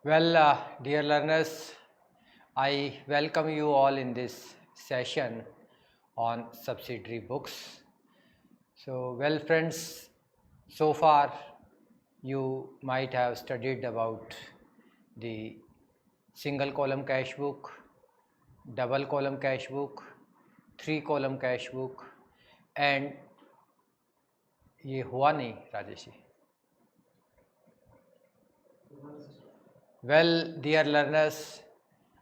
Dear learners, I welcome you all in this session on subsidiary books. Friends, so far you might have studied about the single column cash book, double column cash book, three column cash book, and ये हुआ नहीं Rajesh ji. Dear learners,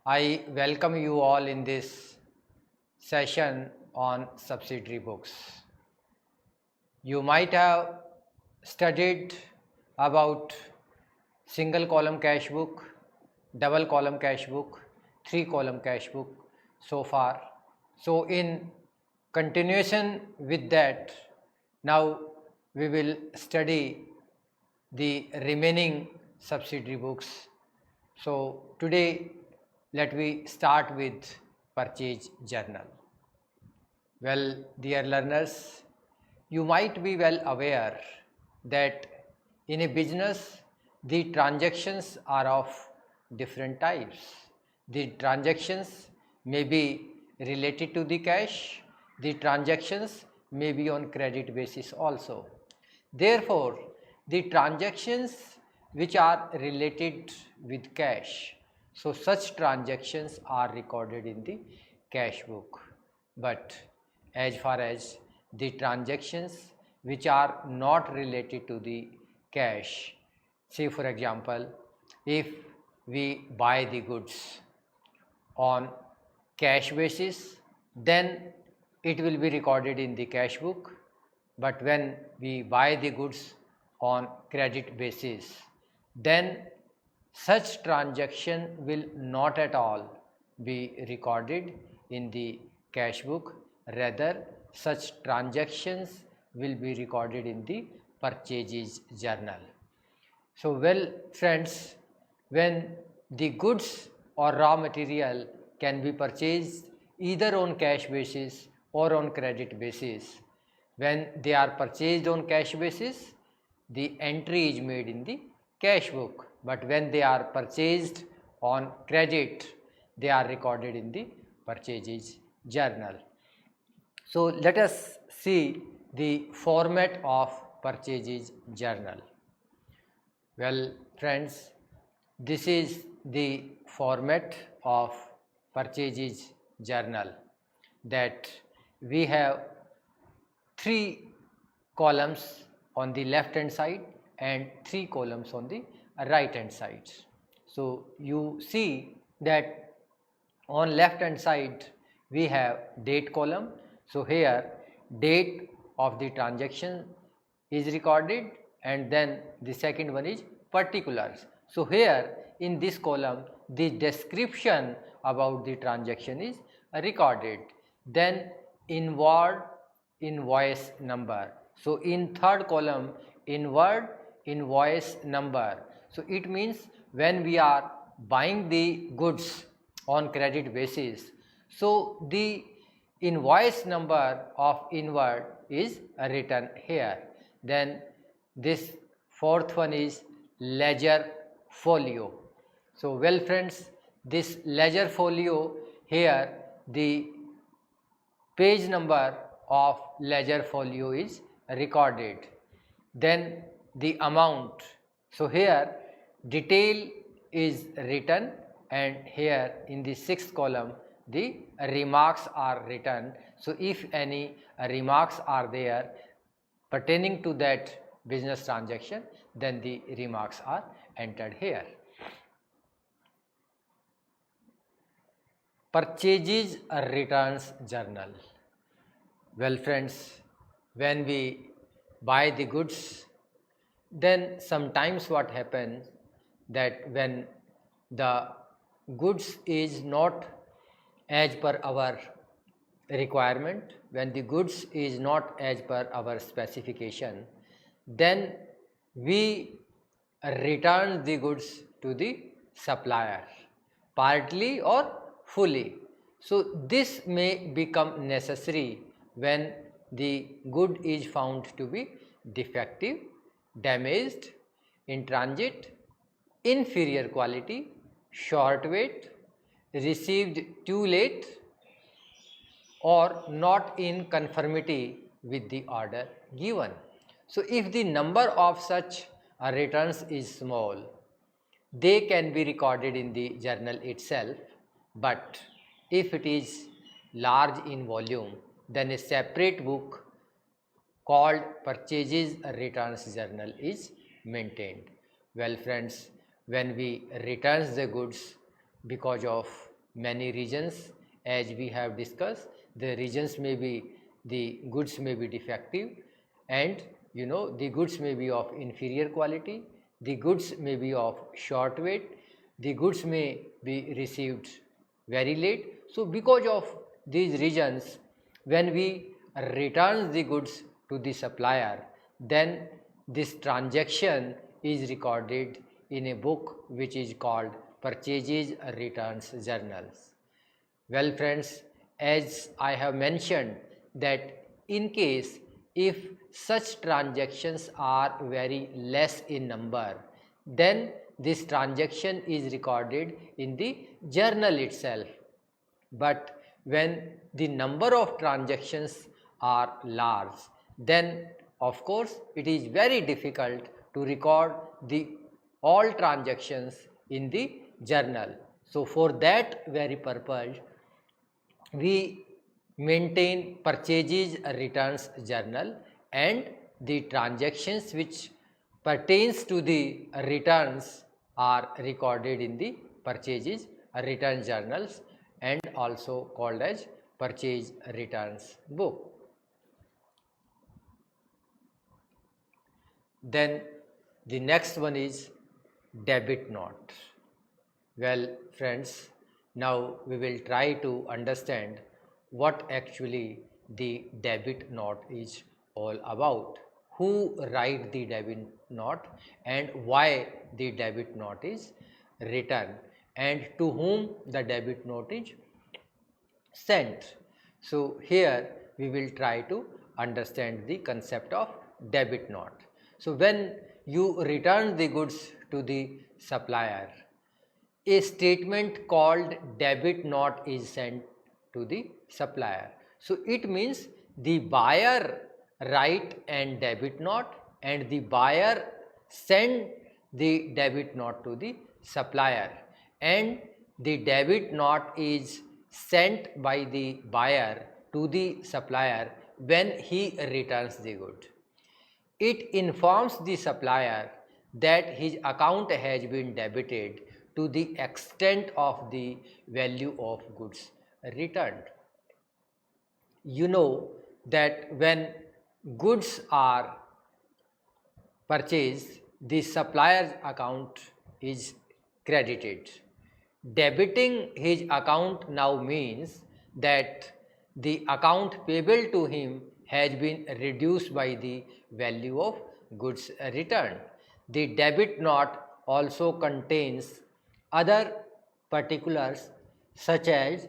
I welcome you all in this session on subsidiary books. You might have studied about single column cash book, double column cash book, three column cash book so far. So in continuation with that, now we will study the remaining subsidiary books. So today let me start with purchase journal. Dear learners, you might be well aware that in a business the transactions are of different types. The transactions may be related to the cash, the transactions may be on credit basis also. Therefore, the transactions which are related with cash, so such transactions are recorded in the cash book. But as far as the transactions which are not related to the cash, say for example, if we buy the goods on cash basis, then it will be recorded in the cash book. But when we buy the goods on credit basis, then such transaction will not at all be recorded in the cash book. Rather, such transactions will be recorded in the purchases journal. So friends, when the goods or raw material can be purchased either on cash basis or on credit basis, when they are purchased on cash basis, the entry is made in the cash book, but when they are purchased on credit, they are recorded in the purchases journal. So let us see the format of purchases journal. Friends, this is the format of purchases journal, that we have three columns on the left hand side and three columns on the right hand side. So you see that on left hand side we have date column. So here date of the transaction is recorded, and then the second one is particulars. So here in this column the description about the transaction is recorded. Then inward invoice number. So in third column inward invoice number. So it means when we are buying the goods on credit basis, so the invoice number of inward is written here. Then this fourth one is ledger folio. So friends, this ledger folio, here the page number of ledger folio is recorded. Then the amount. So here detail is written, and here in the sixth column the remarks are written. So if any remarks are there pertaining to that business transaction, then the remarks are entered here. Purchases returns journal. Friends, when we buy the goods, then sometimes what happens that when the goods is not as per our requirement, when the goods is not as per our specification, then we return the goods to the supplier, partly or fully. So this may become necessary when the good is found to be defective, damaged, in transit, inferior quality, short wait, received too late, or not in conformity with the order given. So, if the number of such returns is small, they can be recorded in the journal itself, but if it is large in volume, then a separate book called purchases returns journal is maintained. Well friends, when we returns the goods because of many reasons, as we have discussed, the reasons may be the goods may be defective, and the goods may be of inferior quality, the goods may be of short weight, the goods may be received very late. So because of these reasons, when we return the goods to the supplier, then this transaction is recorded in a book which is called purchases returns journals. Well friends, as I have mentioned that in case if such transactions are very less in number, then this transaction is recorded in the journal itself. But when the number of transactions are large, then of course it is very difficult to record the all transactions in the journal. So for that very purpose, we maintain purchases returns journal, and the transactions which pertains to the returns are recorded in the purchases return journals and also called as purchase returns book. Then the next one is debit note. Well friends, now we will try to understand what actually the debit note is all about, who write the debit note and why the debit note is written, and to whom the debit note is sent. So here we will try to understand the concept of debit note. So when you return the goods to the supplier, a statement called debit note is sent to the supplier. So it means the buyer write and debit note, and the buyer send the debit note to the supplier, and the debit note is sent by the buyer to the supplier when he returns the good. It informs the supplier that his account has been debited to the extent of the value of goods returned. You know that when goods are purchased, the supplier's account is credited. Debiting his account now means that the account payable to him has been reduced by the value of goods returned. The debit note also contains other particulars such as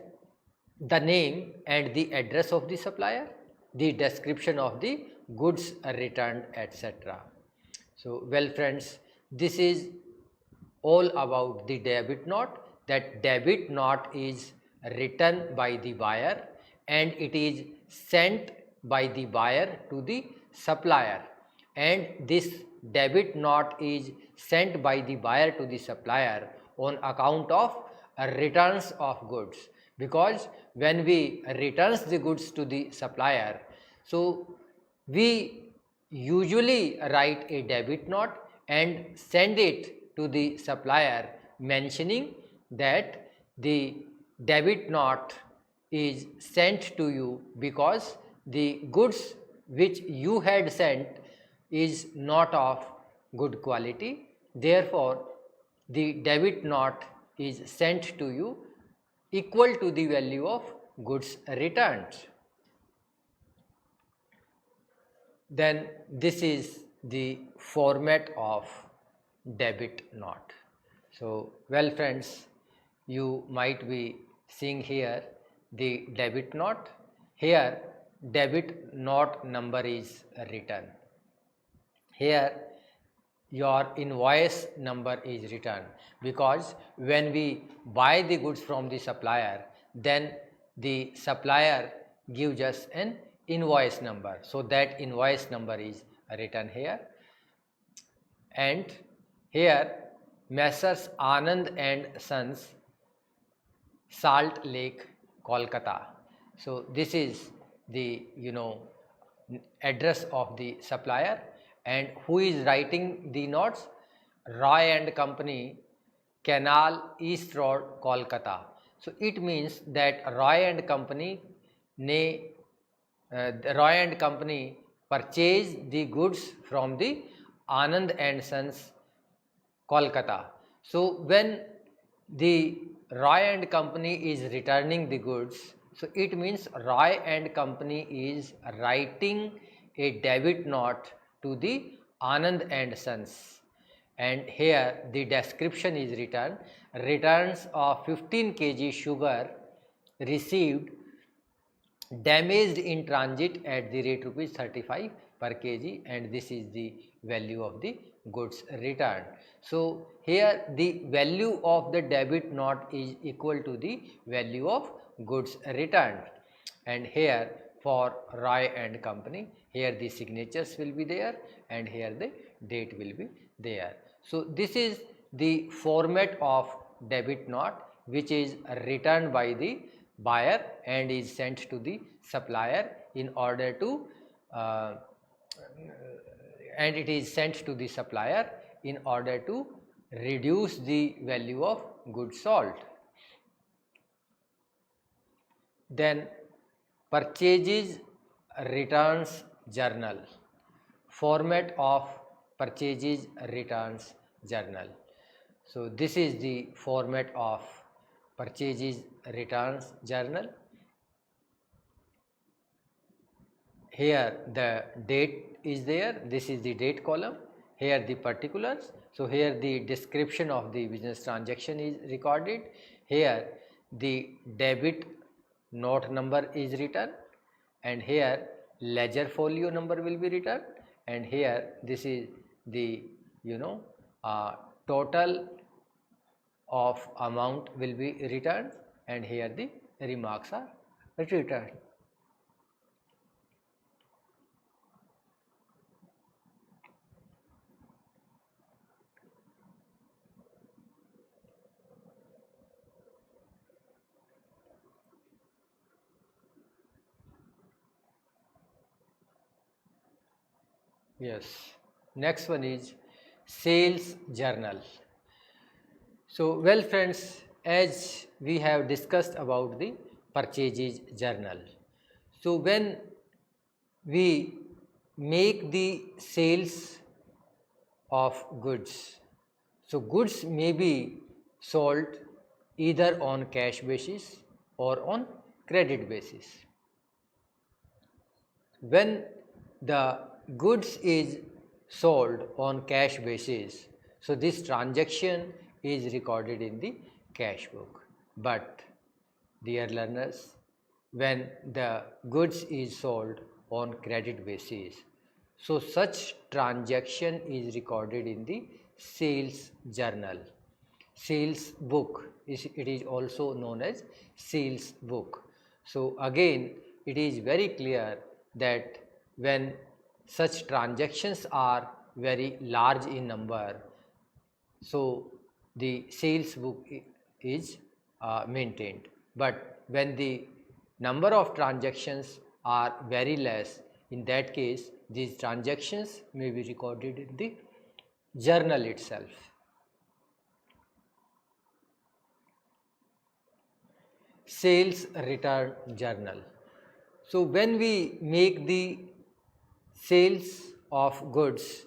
the name and the address of the supplier, the description of the goods returned, etc. So well friends, this is all about the debit note, that debit note is written by the buyer and it is sent by the buyer to the supplier, and this debit note is sent by the buyer to the supplier on account of returns of goods, because when we returns the goods to the supplier, so we usually write a debit note and send it to the supplier mentioning that the debit note is sent to you because the goods which you had sent is not of good quality, therefore the debit note is sent to you equal to the value of goods returned. Then this is the format of debit note. So well friends, you might be seeing here the debit note. Here debit note number is written. Here your invoice number is returned, because when we buy the goods from the supplier, then the supplier gives us an invoice number, so that invoice number is written here. And here Messrs Anand and Sons, Salt Lake, Kolkata. So this is the address of the supplier, and who is writing the notes? Roy and Company, Canal East Road, Kolkata. So it means that Roy and Company purchased the goods from the Anand and Sons, Kolkata. So when the Roy and Company is returning the goods, so it means Roy and Company is writing a debit note to the Anand and Sons, and here the description is written: returns of 15 kg sugar received damaged in transit at the rate rupees 35 per kg, and this is the value of the goods returned. So here the value of the debit note is equal to the value of goods returned, and here for Roy and Company, here the signatures will be there and here the date will be there. So this is the format of debit note, which is returned by the buyer and is sent to the supplier in order to and it is sent to the supplier in order to reduce the value of goods sold. Then purchases returns journal, format of purchases returns journal. So this is the format of purchases returns journal. Here the date is there, this is the date column, here the particulars. So here the description of the business transaction is recorded, here the debit note number is written, and here ledger folio number will be written, and here this is the total of amount will be returned, and here the remarks are returned. Yes, next one is sales journal. So well friends, as we have discussed about the purchases journal, so when we make the sales of goods, so goods may be sold either on cash basis or on credit basis. When the goods is sold on cash basis, so this transaction is recorded in the cash book. But dear learners, when the goods is sold on credit basis, so such transaction is recorded in the sales journal, sales book. It is also known as sales book. So again, it is very clear that when such transactions are very large in number, so the sales book is maintained. But when the number of transactions are very less, in that case these transactions may be recorded in the journal itself. Sales return journal. So when we make the sales of goods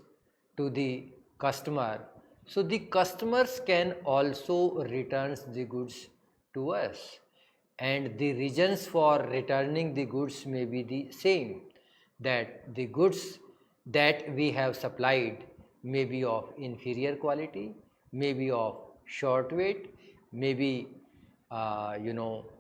to the customer, so the customers can also return the goods to us, and the reasons for returning the goods may be the same, that the goods that we have supplied may be of inferior quality, may be of short weight, may be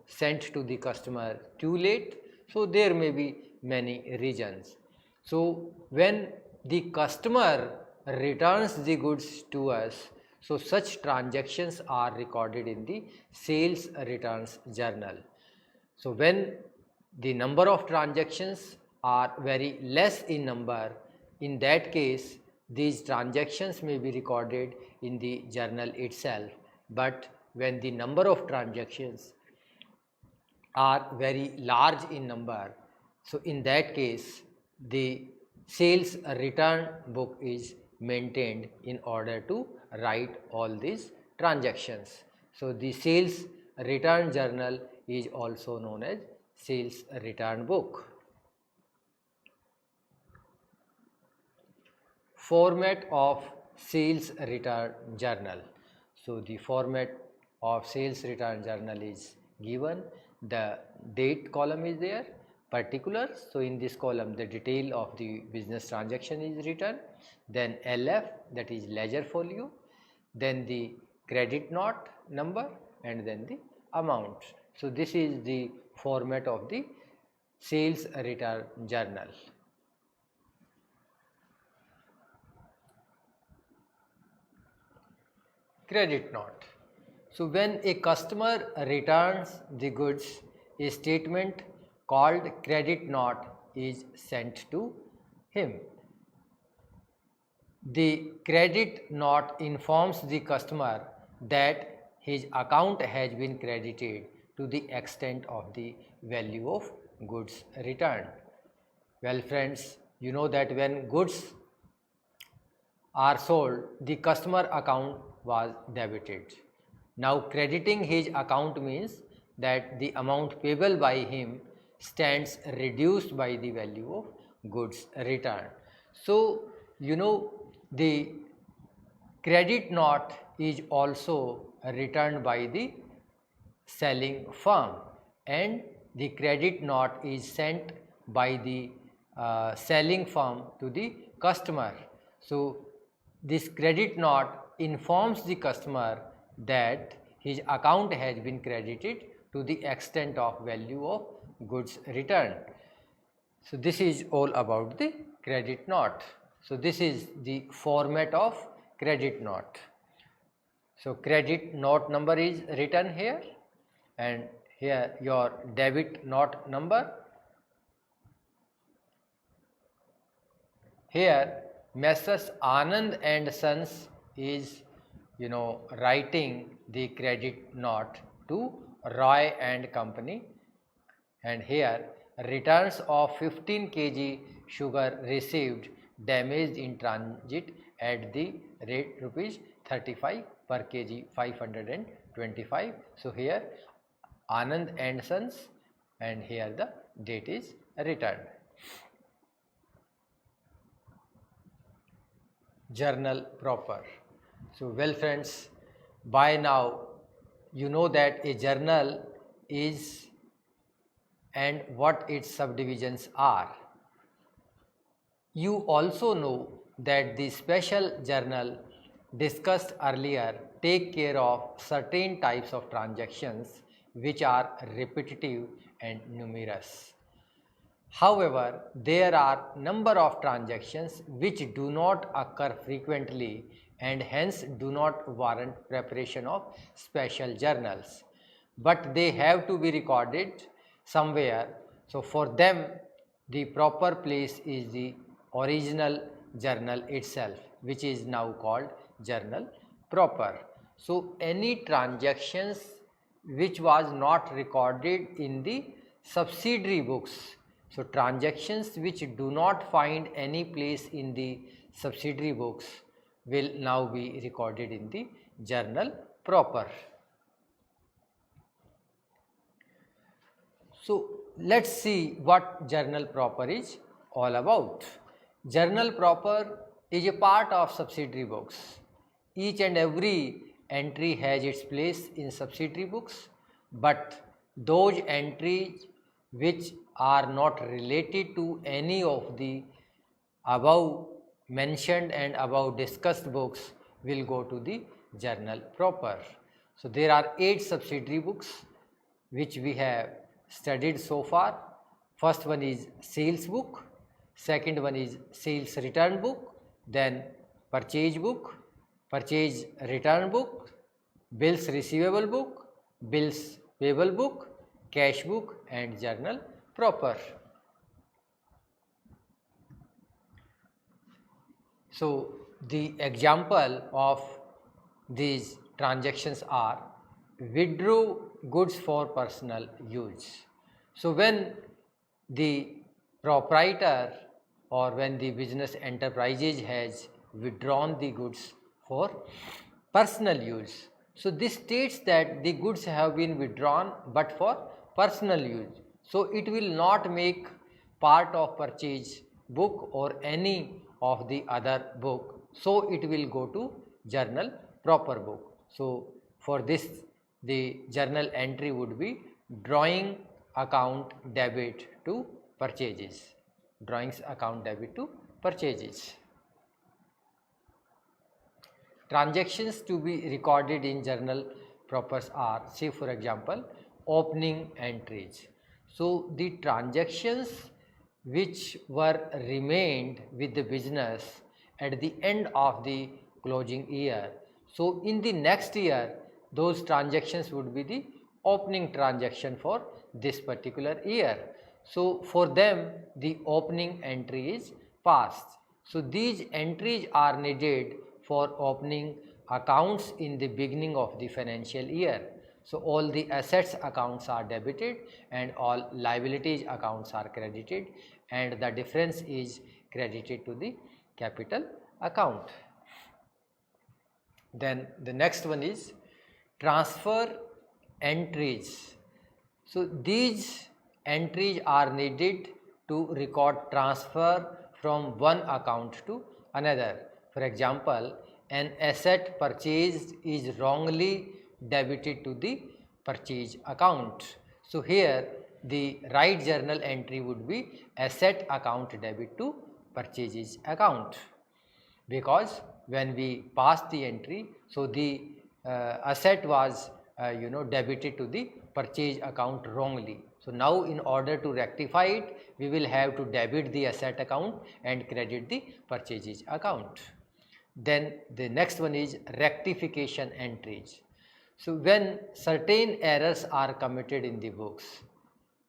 sent to the customer too late. So there may be many reasons. So when the customer returns the goods to us, so such transactions are recorded in the sales returns journal. So when the number of transactions are very less in number, in that case these transactions may be recorded in the journal itself. But when the number of transactions are very large in number, so in that case the sales return book is maintained in order to write all these transactions. So the sales return journal is also known as sales return book. Format of sales return journal. So the format of sales return journal is given. The date column is there, particulars. So in this column the detail of the business transaction is written, then LF, that is ledger folio, then the credit note number, and then the amount. So this is the format of the sales return journal. Credit note. So when a customer returns the goods, a statement called credit note is sent to him. The credit note informs the customer that his account has been credited to the extent of the value of goods returned. Well friends, you know that when goods are sold, the customer account was debited. Now crediting his account means that the amount payable by him stands reduced by the value of goods returned. So you know the credit note is also returned by the selling firm, and the credit note is sent by the selling firm to the customer. So this credit note informs the customer that his account has been credited to the extent of value of goods returned. So this is all about the credit note. So this is the format of credit note. So credit note number is written here, and here your debit note number. Here Messrs. Anand and Sons is writing the credit note to Roy and Company, and here returns of 15 kg sugar received damaged in transit at the rate rupees 35 per kg 525. So here Anand and Sons, and here the date is returned. Journal proper. So well friends, by now you know that a journal is and what its subdivisions are. You also know that the special journal discussed earlier take care of certain types of transactions which are repetitive and numerous. However, there are number of transactions which do not occur frequently and hence do not warrant preparation of special journals, but they have to be recorded somewhere. So for them the proper place is the original journal itself, which is now called journal proper. So any transactions which was not recorded in the subsidiary books, so transactions which do not find any place in the subsidiary books will now be recorded in the journal proper. So let's see what journal proper is all about. Journal proper is a part of subsidiary books. Each and every entry has its place in subsidiary books, but those entries which are not related to any of the above mentioned and above discussed books will go to the journal proper. So there are 8 subsidiary books which we have studied so far. First one is sales book, second one is sales return book, then purchase book, purchase return book, bills receivable book, bills payable book, cash book and journal proper. So, the example of these transactions are withdraw goods for personal use. So, when the proprietor or when the business enterprises has withdrawn the goods for personal use. So, this states that the goods have been withdrawn but for personal use. So, it will not make part of purchase book or any of the other book. So, it will go to journal proper book. So, for this the journal entry would be drawing account debit to purchases, drawings account debit to purchases. Transactions to be recorded in journal propers are, say for example, opening entries. So, the transactions which were remained with the business at the end of the closing year. So, in the next year those transactions would be the opening transaction for this particular year. So, for them the opening entry is passed. So, these entries are needed for opening accounts in the beginning of the financial year. So, all the assets accounts are debited and all liabilities accounts are credited, and the difference is credited to the capital account. Then the next one is transfer entries. So, these entries are needed to record transfer from one account to another. For example, an asset purchased is wrongly debited to the purchase account. So, here the right journal entry would be asset account debit to purchases account, because when we pass the entry, so the asset was debited to the purchase account wrongly. So, now in order to rectify it, we will have to debit the asset account and credit the purchases account. Then the next one is rectification entries. So, when certain errors are committed in the books,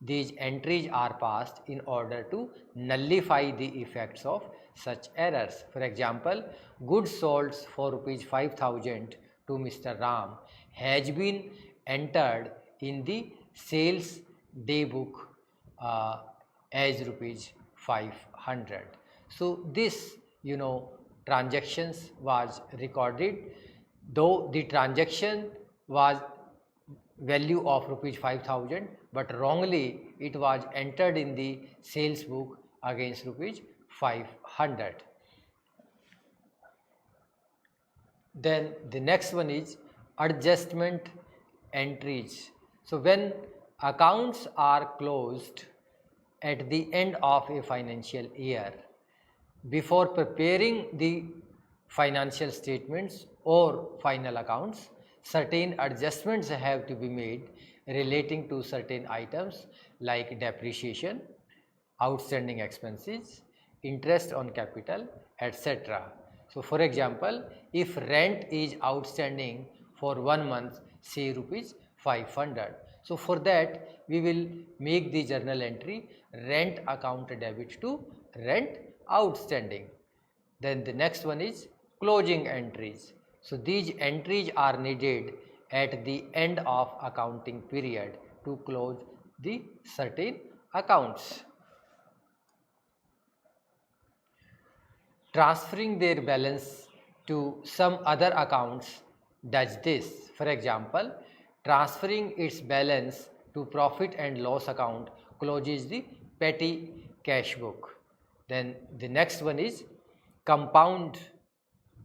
these entries are passed in order to nullify the effects of such errors. For example, goods sold for rupees 5,000 to Mr. Ram has been entered in the sales day book as rupees 500. So, this transactions was recorded, though the transaction was value of rupees 5,000, but wrongly it was entered in the sales book against rupees 500. Then the next one is adjustment entries. So, when accounts are closed at the end of a financial year, before preparing the financial statements or final accounts, certain adjustments have to be made relating to certain items like depreciation, outstanding expenses, interest on capital, etc. So, for example, if rent is outstanding for 1 month, say rupees 500. So, for that we will make the journal entry rent account debit to rent outstanding. Then the next one is closing entries. So, these entries are needed at the end of accounting period to close the certain accounts. Transferring their balance to some other accounts does this. For example, transferring its balance to profit and loss account closes the petty cash book. Then the next one is compound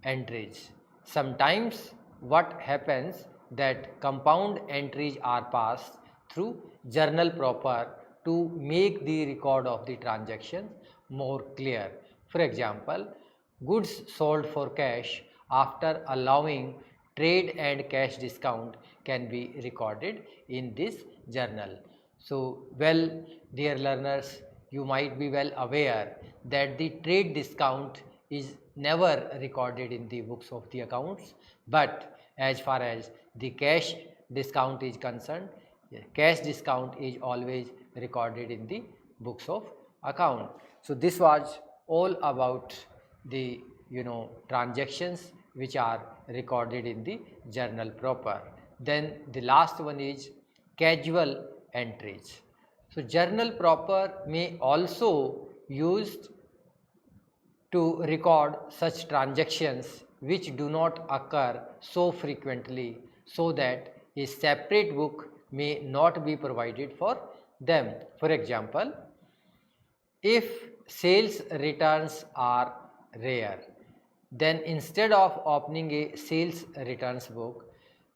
entries. Sometimes what happens that compound entries are passed through journal proper to make the record of the transaction more clear. For example, goods sold for cash after allowing trade and cash discount can be recorded in this journal. So, well, dear learners, you might be well aware that the trade discount is never recorded in the books of the accounts, but as far as the cash discount is concerned, cash discount is always recorded in the books of account. So this was all about the transactions which are recorded in the journal proper. Then the last one is casual entries. So journal proper may also used to record such transactions which do not occur so frequently, so that a separate book may not be provided for them. For example, if sales returns are rare, then instead of opening a sales returns book,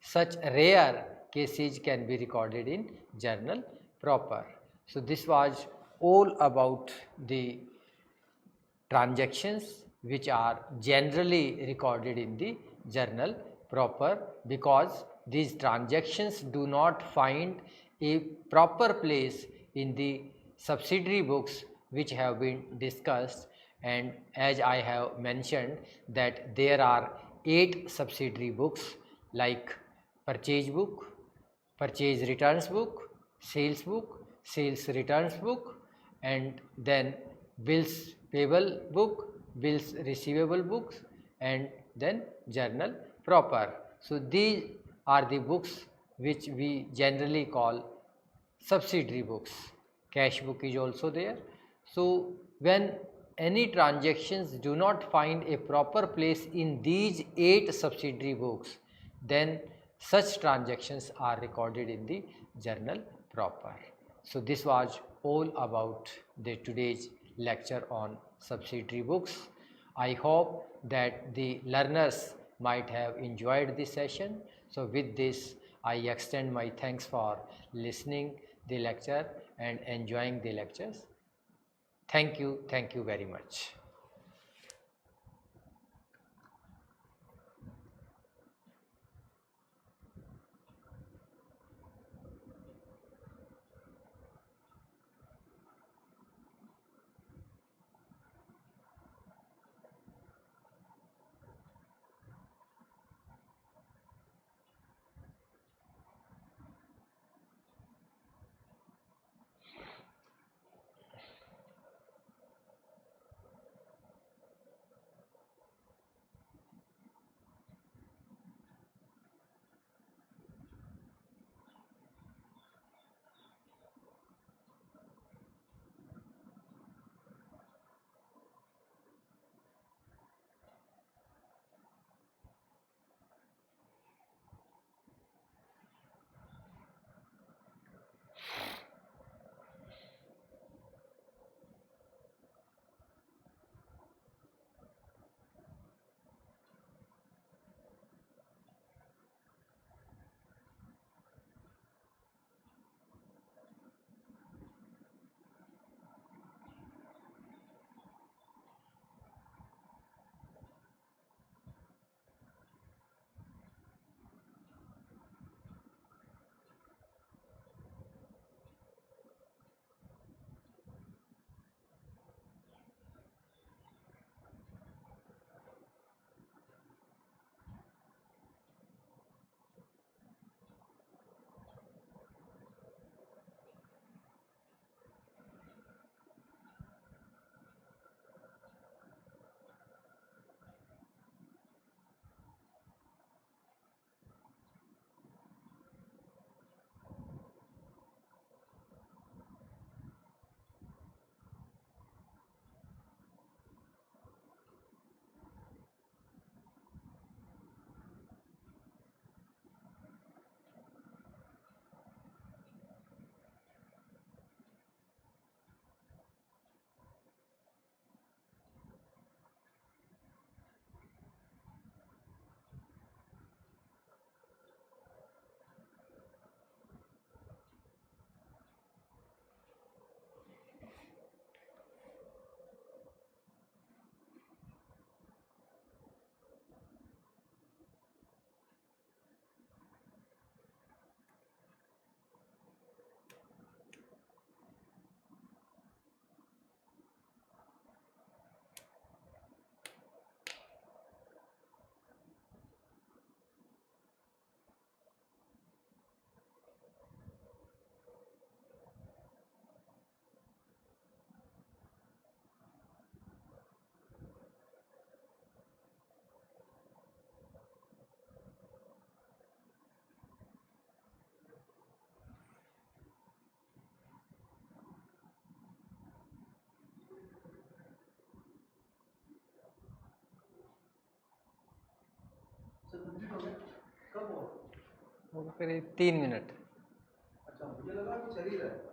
such rare cases can be recorded in journal proper. So this was all about the transactions which are generally recorded in the journal proper, because these transactions do not find a proper place in the subsidiary books which have been discussed. And as I have mentioned that there are 8 subsidiary books like purchase book, purchase returns book, sales returns book, and then bills payable book, bills receivable books, and then journal proper. So these are the books which we generally call subsidiary books. Cash book is also there. So when any transactions do not find a proper place in these 8 subsidiary books, then such transactions are recorded in the journal proper. So this was all about the today's lecture on subsidiary books. I hope that the learners might have enjoyed this session. So with this, I extend my thanks for listening the lecture and enjoying the lectures. Thank you very much. करीब 3 minute. अच्छा, मुझे लगा कि चल ही रहा है।